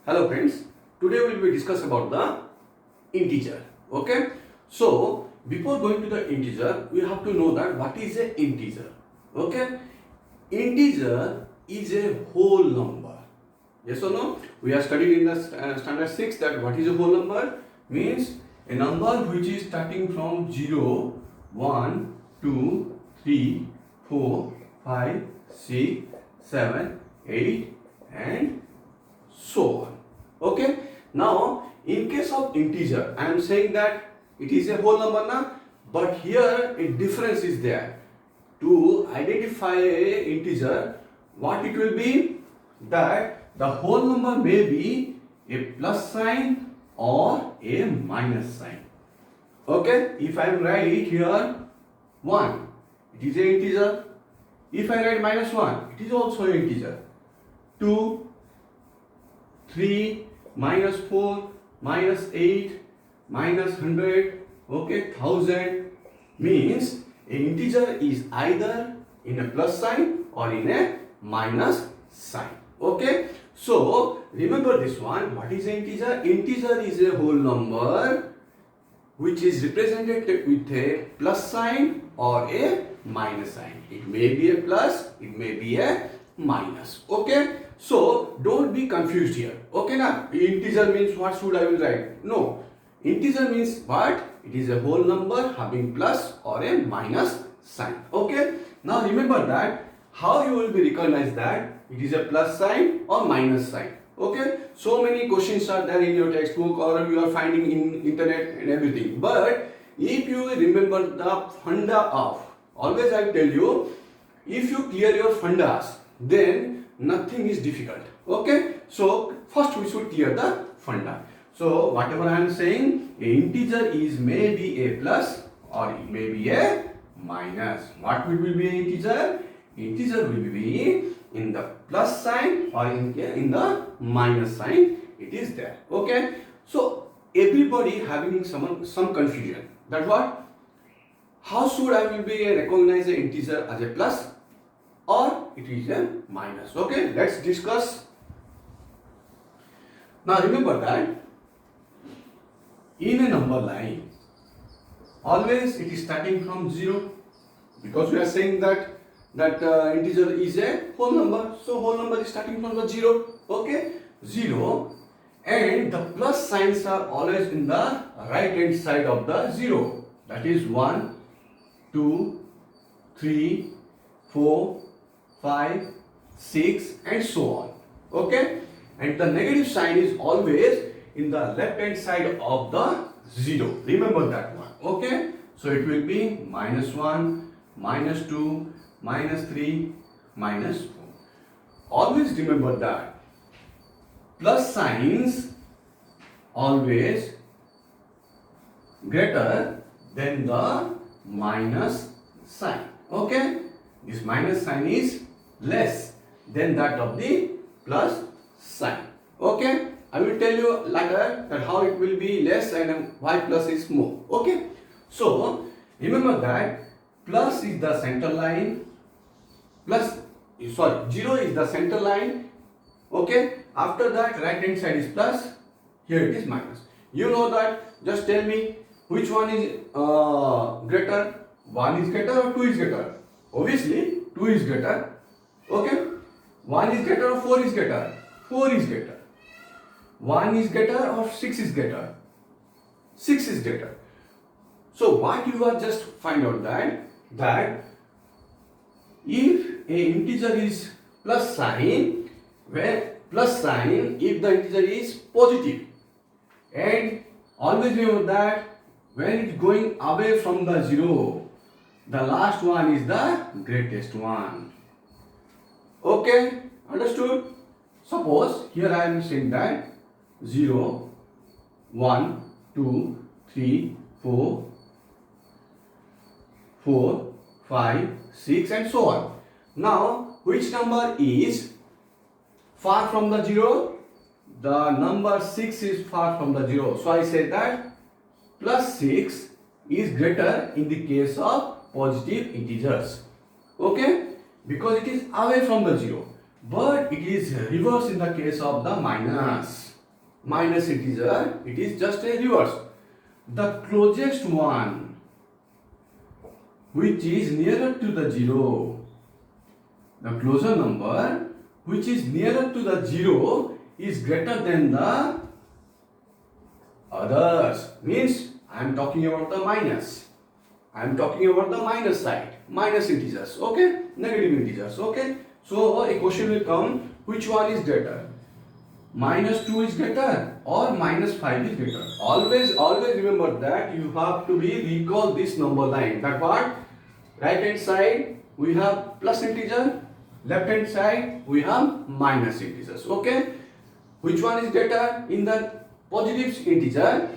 Hello friends, today we will be discuss about the integer. Okay, so before going to the integer, we have to know that what is a integer. Okay, integer is a whole number. Yes or no? We are studied in the standard 6 that what is a whole number means a number which is starting from 0, 1, 2, 3, 4, 5, 6, 7, 8 and so on. Okay, now in case of integer I am saying that it is a whole number now, but here a difference is there. To identify a integer, what it will be, that the whole number may be a plus sign or a minus sign. Okay, if I write here 1, it is an integer. If I write minus 1, it is also an integer. 2, 3, minus 4, minus 8, minus 100, okay, 1000 means an integer is either in a plus sign or in a minus sign. Okay, so remember this one. What is an integer? Integer is a whole number which is represented with a plus sign or a minus sign. It may be a plus, it may be a minus. Okay, so don't be confused here. Okay, now integer means what should I will write? No, integer means what? It is a whole number having plus or a minus sign. Okay, now remember that how you will be recognize that it is a plus sign or minus sign. Okay, so many questions are there in your textbook or you are finding in internet and everything, but if you remember the funda of, always I tell you, if you clear your fundas, then nothing is difficult. Okay, so first we should clear the funda. So whatever I am saying, a integer is maybe a plus or it may be a minus. What will be an integer? Integer will be in the plus sign or in the minus sign. It is there. Okay, so everybody having some confusion. That what? How should I will be recognize an integer as a plus or it is a minus? Okay, let's discuss. Now remember that in a number line, always it is starting from 0, because we are saying that integer is a whole number, so whole number is starting from the 0. Okay, 0, and the plus signs are always in the right hand side of the 0. That is 1, 2, 3, 4, 5, 6 and so on. Okay, and the negative sign is always in the left hand side of the 0. Remember that one. Okay, so it will be minus 1, minus 2, minus 3, minus 4. Always remember that plus signs always greater than the minus sign. Okay, this minus sign is less than that of the plus sign. Okay, I will tell you later that how it will be less and why plus is more. Okay, so remember that plus is the center line, zero is the center line. Okay, after that right hand side is plus, here it is minus. You know that, just tell me which one is greater, 1 is greater or 2 is greater? Obviously 2 is greater. Okay, 1 is greater or 4 is greater? 4 is greater. 1 is greater or 6 is greater? 6 is greater. So what you are just find out that if a integer is plus sign, where plus sign if the integer is positive, and always remember that when it is going away from the 0, the last one is the greatest one. Okay, understood? Suppose here I am saying that 0, 1, 2, 3, 4, 5, 6 and so on. Now which number is far from the 0? The number 6 is far from the 0. So I say that plus 6 is greater in the case of positive integers. Okay, because it is away from the 0. But it is reverse in the case of the minus. minus integer, it is just a reverse. The closest one which is nearer to the 0, the closer number which is nearer to the 0 is greater than the others. Means I am talking about the minus. I am talking about the minus side, minus integers, okay, negative integers, okay. So a question will come, which one is greater? Minus 2 is greater or minus 5 is greater? Always remember that you have to recall this number line. That what? Right hand side we have plus integer, left hand side we have minus integers, okay. Which one is greater? In the positive integer,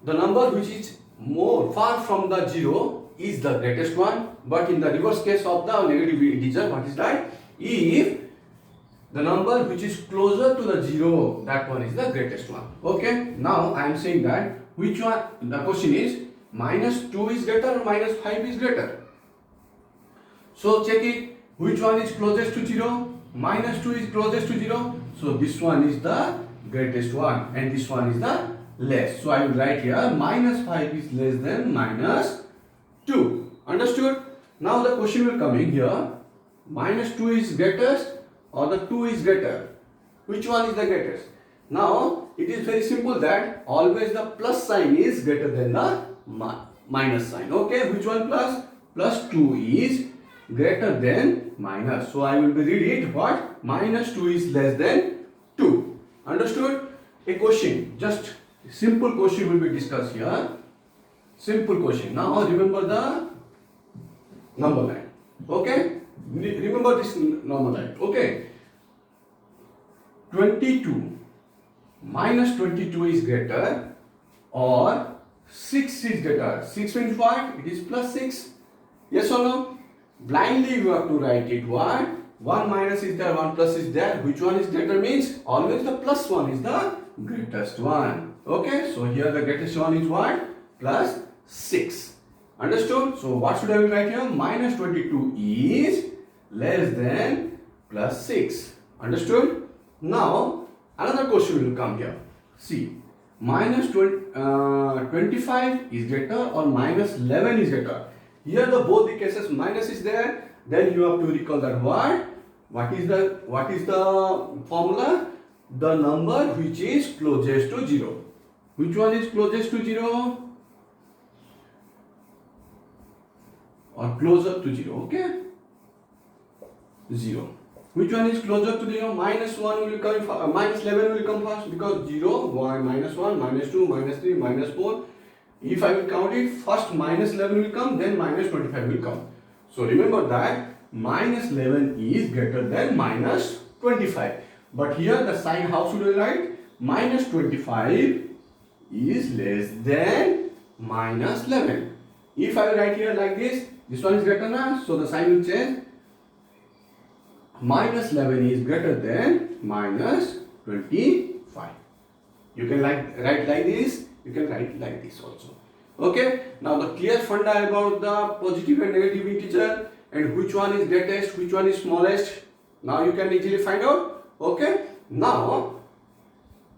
the number which is more far from the 0 is the greatest one, but in the reverse case of the negative integer, what is that? If the number which is closer to the 0, that one is the greatest one, okay. Now I am saying that which one, the question is minus 2 is greater or minus 5 is greater. So check it, which one is closest to 0? Minus 2 is closest to 0, so this one is the greatest one and this one is the less. So I will write here minus 5 is less than minus 2. Understood? Now the question will come in here, minus 2 is greatest or the 2 is greater? Which one is the greatest? Now it is very simple that always the plus sign is greater than the minus sign, okay. Which one plus? Plus 2 is greater than minus. So I will be read it what? Minus 2 is less than 2. Understood? A question, just simple question will be discussed here. Simple question. Now remember the number line. Okay? Remember this number line. Okay? 22 minus 22 is greater or 6 is greater. 6 means what? It is plus 6. Yes or no? Blindly you have to write it what? 1 minus is there, 1 plus is there. Which one is greater means always the plus one is the greatest one. Okay, so here the greatest one is what? Plus 6. Understood? So what should I write here? Minus 22 is less than plus 6. Understood? Now another question will come here. See, minus 25 is greater or minus 11 is greater. Here the both the cases minus is there. Then you have to recall that what is the formula? The number which is closest to 0. Which one is closest to 0? Or closer to 0, okay? 0. Which one is closer to 0? Minus 1 will come, minus 11 will come first because 0, 1, minus 1, minus 2, minus 3, minus 4. If I will count it, first minus 11 will come, then minus 25 will come. So remember that minus 11 is greater than minus 25. But here the sign, how should I write? Minus 25 is less than minus 11. If I write here like this one is greater now, so the sign will change. Minus 11 is greater than minus 25. You can write like this, you can write like this also. Okay, now the clear funda about the positive and negative integer and which one is greatest, which one is smallest. Now you can easily find out. Okay, now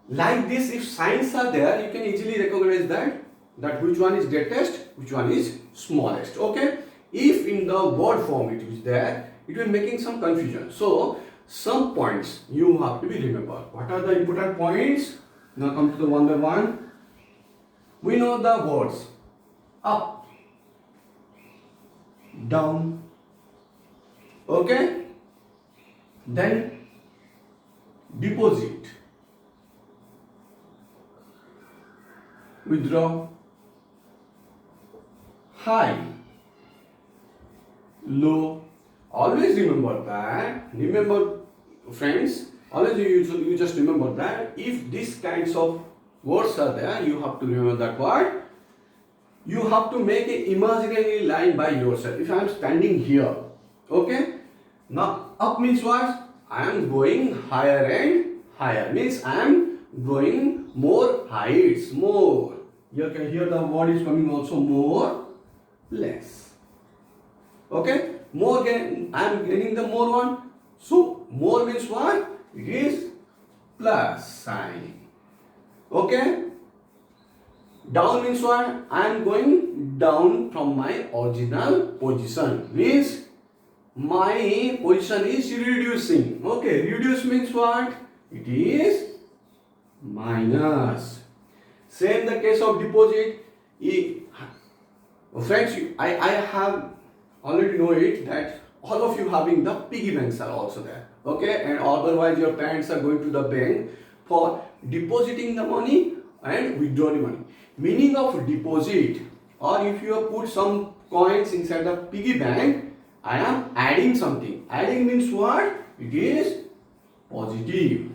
like this, if signs are there, you can easily recognize that which one is greatest, which one is smallest. Okay, if in the word form it is there, it will making some confusion. So some points you have to be remember. What are the important points? Now come to the one by one. We know the words up, down, okay, then deposit, withdraw, high, low. Always remember that, friends, always you just remember that if these kinds of words are there, you have to remember that word. You have to make an imaginary line by yourself. If I am standing here, okay, now up means what? I am going higher and higher, means I am going more heights, more. You can hear the word is coming also more, less. Okay, more gain, I am gaining the more one. So more means what? It is plus sign. Okay, down means what? I am going down from my original position. Means my position is reducing. Okay, reduce means what? It is minus. Same the case of deposit. Friends, I have already know it that all of you having the piggy banks are also there. Okay, and otherwise your parents are going to the bank for depositing the money and withdrawing money. Meaning of deposit, or if you have put some coins inside the piggy bank, I am adding something. Adding means what? It is positive.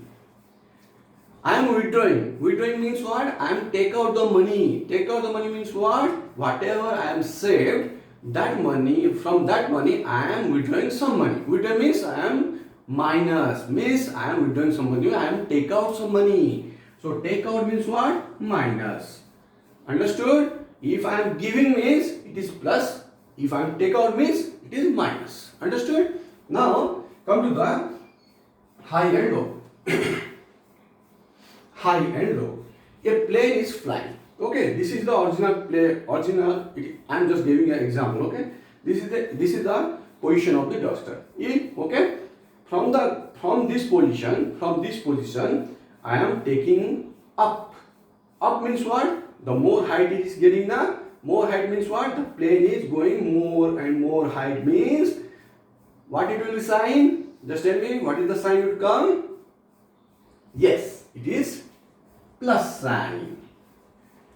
I am withdrawing. Withdrawing means what? I am take out the money. Take out the money means what? Whatever I am saved, that money, from that money I am withdrawing some money. Withdraw means I am minus. Means I am withdrawing some money. I am take out some money. So take out means what? Minus. Understood? If I am giving means it is plus. If I am take out means it is minus. Understood? Now come to the high and low. High and low. A plane is flying. Okay, this is the original plane. I am just giving an example. Okay, this is the position of the duster. Okay, from this position, I am taking up. Up means what? The more height it is getting, the more height means what? The plane is going more and more height means what it will be sign? Just tell me what is the sign will come? Yes, it is plus sign.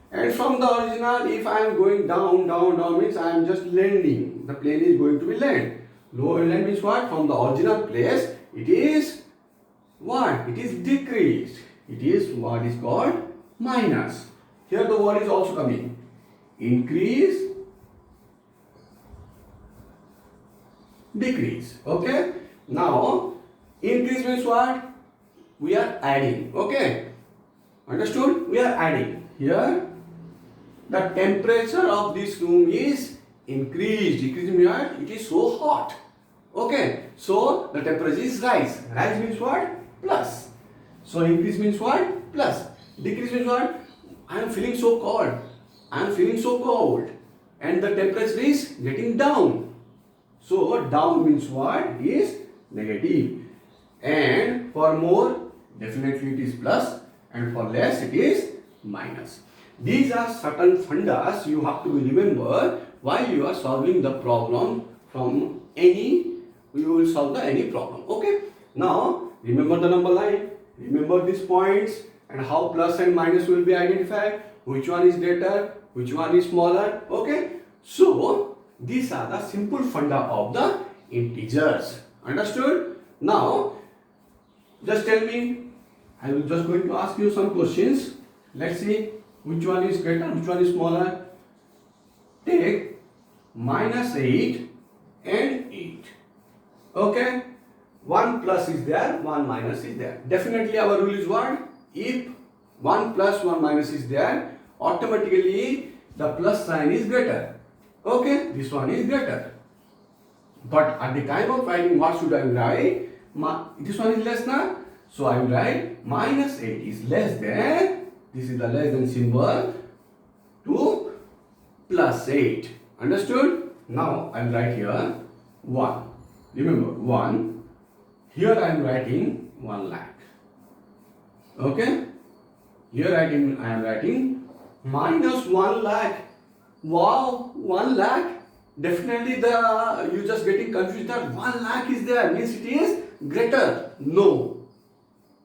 And from the original, if I am going down means I am just landing. The plane is going to be land. Low and land means what? From the original place, it is what? It is decreased. It is what is called minus. Here the word is also coming. Increase, decrease. Okay. Now, increase means what? We are adding. Okay. Understood? We are adding. Here, the temperature of this room is increased. Decrease means what? It is so hot. Okay. So, the temperature is rise. Rise means what? Plus. So, increase means what? Plus. Decrease means what? I am feeling so cold. I am feeling so cold. And the temperature is getting down. So, down means what? It is negative. And for more, definitely it is plus. And for less, it is minus. These are certain fundas you have to remember while you are solving the problem from any, you will solve the any problem. Okay. Now, remember the number line. Remember these points and how plus and minus will be identified. Which one is greater, which one is smaller. Okay. So, these are the simple funda of the integers. Understood? Now, just tell me. I will just going to ask you some questions. Let's see which one is greater, which one is smaller. Take minus 8 and 8. Okay. 1 plus is there, 1 minus is there. Definitely our rule is what? If 1 plus 1 minus is there, automatically the plus sign is greater. Okay. This one is greater. But at the time of writing, what should I write? This one is less now. So I will write minus 8 is less than, this is the less than symbol, to plus 8. Understood? Now I will write here 1. Remember 1. Here I am writing 1 lakh. Okay? Here I am writing minus 1 lakh. Wow, 1 lakh. Definitely you just getting confused that 1 lakh is there, means it is greater. No.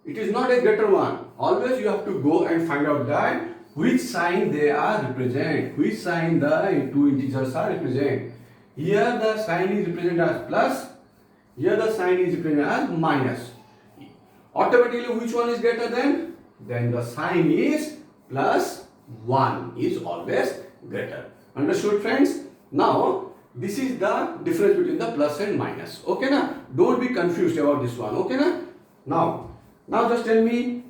It is not a greater one. Always you have to go and find out that which sign they are represent. Which sign the two integers are represent. Here the sign is represented as plus. Here the sign is represented as minus. Automatically which one is greater than? Then the sign is plus 1 is always greater. Understood, friends? Now this is the difference between the plus and minus. Okay na? Don't be confused about this one. Okay na? Now just tell me,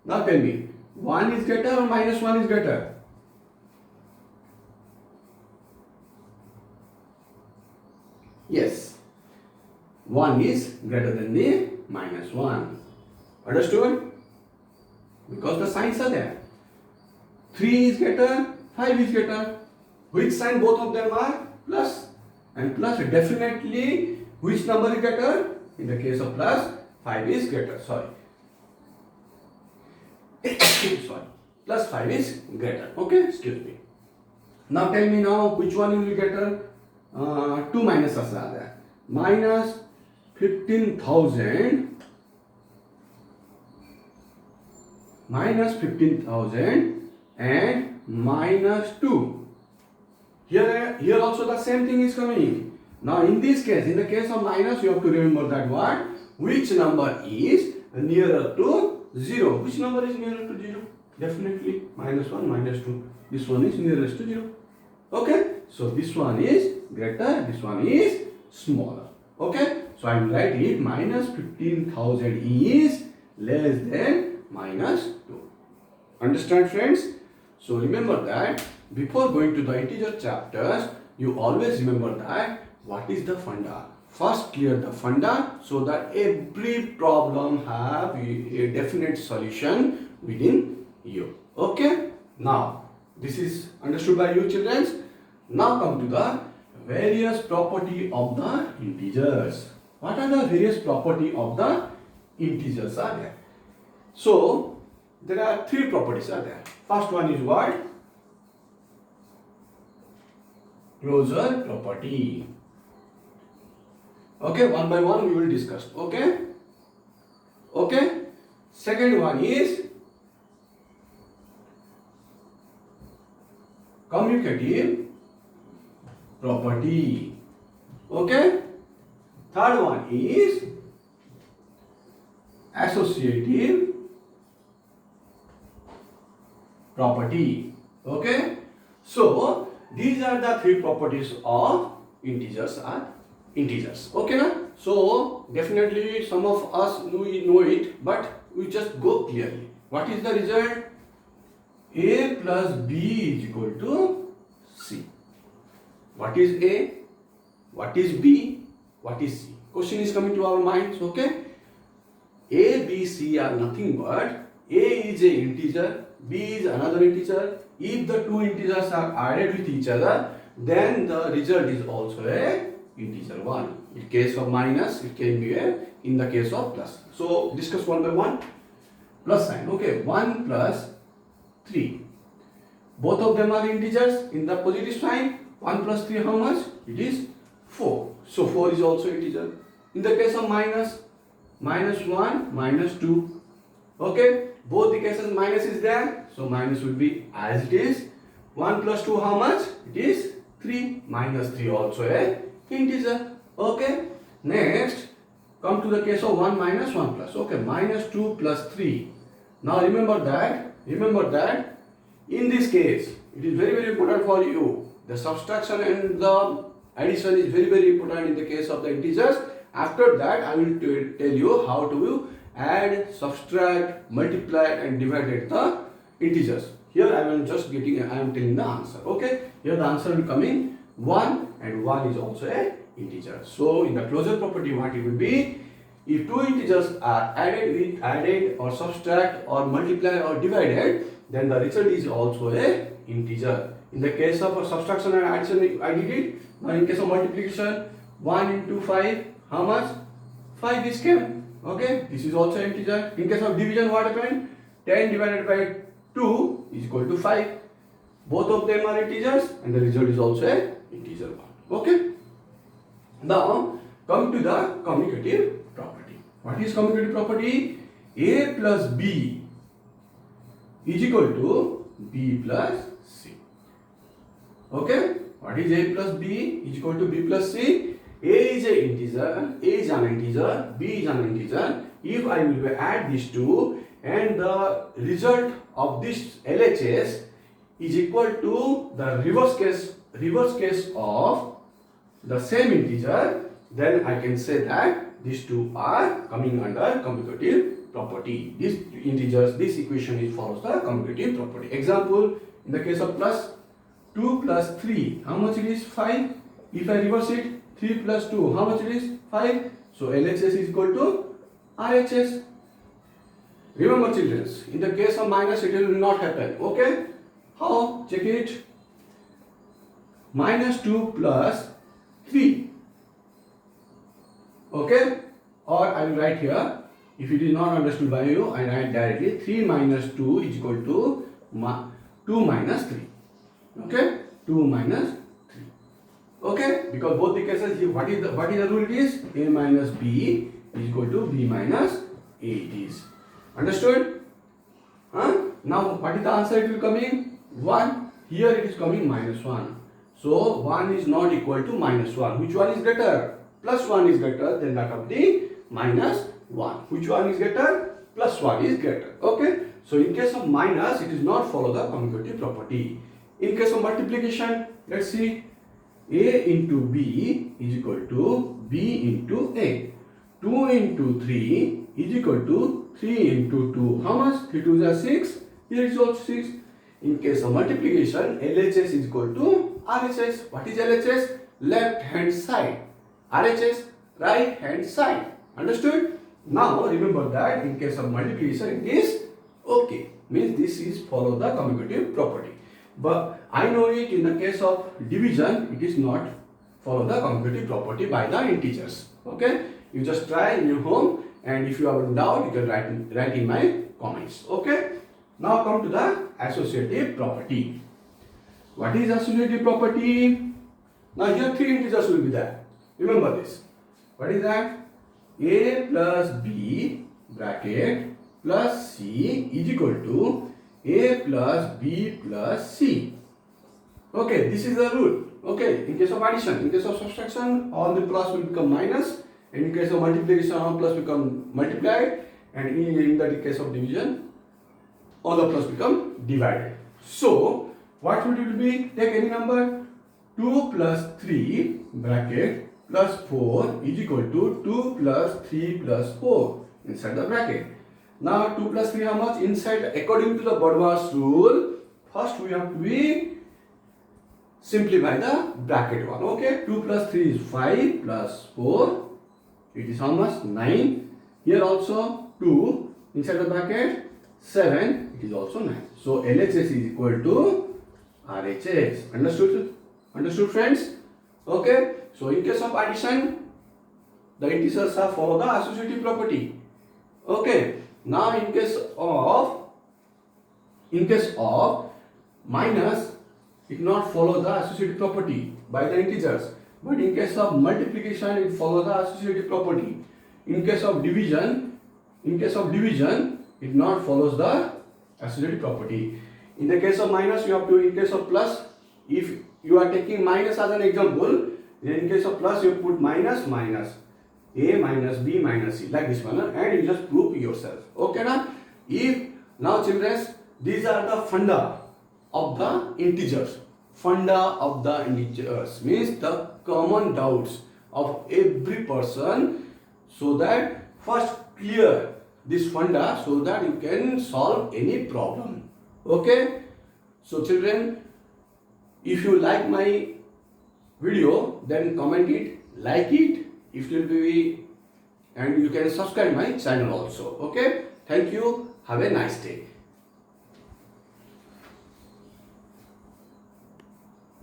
1 is greater or minus 1 is greater? Yes, 1 is greater than the minus 1. Understood? because the signs are there. 3 is greater, 5 is greater. Which sign both of them are? Plus. And plus definitely which number is greater? In the case of plus, 5 is greater. Sorry. Sorry. Plus 5 is greater. Okay, excuse me. Now tell me now which one will be greater? Two minuses are there. Minus 15,000 and minus 2. Here also the same thing is coming. Now in this case, in the case of minus, you have to remember that what? Which number is nearer to 0? Which number is nearer to 0? Definitely minus 1, minus 2. This one is nearest to 0. Okay? So this one is greater, this one is smaller. Okay? So I will write it minus 15,000 is less than minus 2. Understand, friends? So remember that before going to the integer chapters, you always remember that what is the funda. First clear the funda so that every problem have a definite solution within you. Okay? Now, this is understood by you children. Now come to the various property of the integers. What are the various property of the integers are there? So, there are three properties are there. First one is what? Closure property. Okay, one by one we will discuss. Okay? Okay? Second one is commutative property. Okay? Third one is associative property. Okay? So, these are the three properties of integers. Okay, na? So, definitely some of us know it, but we just go clearly. What is the result? A plus B is equal to C. What is A? What is B? What is C? Question is coming to our minds, okay? A, B, C are nothing but A is a integer, B is another integer. If the two integers are added with each other, then the result is also a integer 1. In case of minus, it can be a, in the case of plus. So, discuss one by one. Plus sign, okay, 1 plus 3. Both of them are integers. In the positive sign, 1 plus 3 how much? It is 4. So 4 is also integer. In the case of minus, minus 1, minus 2. Okay, both the cases minus is there. So minus will be as it is. 1 plus 2 how much? It is 3. Minus 3 also a integer. Okay, next come to the case of 1 minus 1 plus. Okay, minus 2 plus 3. Now remember that in this case, it is very, very important for you. The subtraction and the addition is very, very important in the case of the integers. After that, I will tell you how to add, subtract, multiply and divide the integers. Here I am telling the answer. Okay, here the answer will come in 1 and 1 is also a integer. So in the closure property, what it will be? If two integers are added or subtract or multiply or divided, then the result is also a integer. In the case of subtraction and addition, I did it. Now in case of multiplication, 1 into 5, how much? 5 is came. Okay, this is also integer. In case of division, what happened? 10 divided by 2 is equal to 5. Both of them are integers and the result is also a integer 1. Okay. Now come to the commutative property. What is commutative property? A plus B is equal to B plus C. Okay? What is A plus B is equal to B plus C? A is an integer, B is an integer. If I will add these two and the result of this LHS is equal to the reverse case of the same integer, then I can say that these two are coming under commutative property. These integers, this equation follows the commutative property. Example, in the case of plus 2 plus 3, how much it is? 5. If I reverse it, 3 plus 2, how much it is? 5. So LHS is equal to RHS. Remember children, in the case of minus it will not happen. Okay? How? Check it. Minus 2 plus 3. Okay? Or I will write here, if it is not understood by you, I write directly 3 minus 2 is equal to 2 minus 3. Okay? 2 minus 3. Okay? Because both the cases, what is the rule it is? A minus B is equal to B minus A it is. Understood? Now what is the answer it will come in? 1. Here it is coming minus 1. So 1 is not equal to minus 1. Which one is greater? Plus 1 is greater than that of the minus 1. Which one is greater? Plus 1 is greater. Okay? So in case of minus, it is not follow the commutative property. In case of multiplication, let's see. A into B is equal to B into A. 2 into 3 is equal to 3 into 2. How much? 3 2s are 6. Here is also 6. In case of multiplication, LHS is equal to RHS. What is LHS? Left hand side. RHS, right hand side. Understood? Now remember that in case of multiplication it is okay. Means this is follow the commutative property. But I know it in the case of division it is not follow the commutative property by the integers. Okay? You just try in your home, and if you have a doubt you can write in my comments. Okay? Now come to the associative property. What is associative property? Now here three integers will be there. Remember this. What is that? A plus B bracket plus C is equal to A plus B plus C. Okay, this is the rule. Okay, in case of addition, in case of subtraction, all the plus will become minus, and in case of multiplication, all plus become multiplied, and in the case of division, all the plus become divided. So, what would it be? Take any number. 2 plus 3 bracket plus 4 is equal to 2 plus 3 plus 4 inside the bracket. Now 2 plus 3 how much? Inside, according to the BODMAS rule, first we have to be simplify the bracket one. Okay, 2 plus 3 is 5 plus 4. It is how much? 9. Here also 2 inside the bracket 7. It is also 9. So LHS is equal to RHS. Understood? Understood, friends? Okay. So in case of addition, the integers are follow the associative property. Okay. Now in case of minus, it not follow the associative property by the integers. But in case of multiplication, it follow the associative property. In case of division, it not follows the associative property. In the case of minus, you have to. In case of plus, if you are taking minus as an example, in case of plus, you put minus minus. A minus B minus C, like this one, and you just prove yourself. Okay, now? If now, children, these are the funda of the integers. Funda of the integers means the common doubts of every person, so that first clear this funda so that you can solve any problem. Okay? So children, if you like my video, then comment it, like it, if it will be, and you can subscribe my channel also. Okay? Thank you. Have a nice day.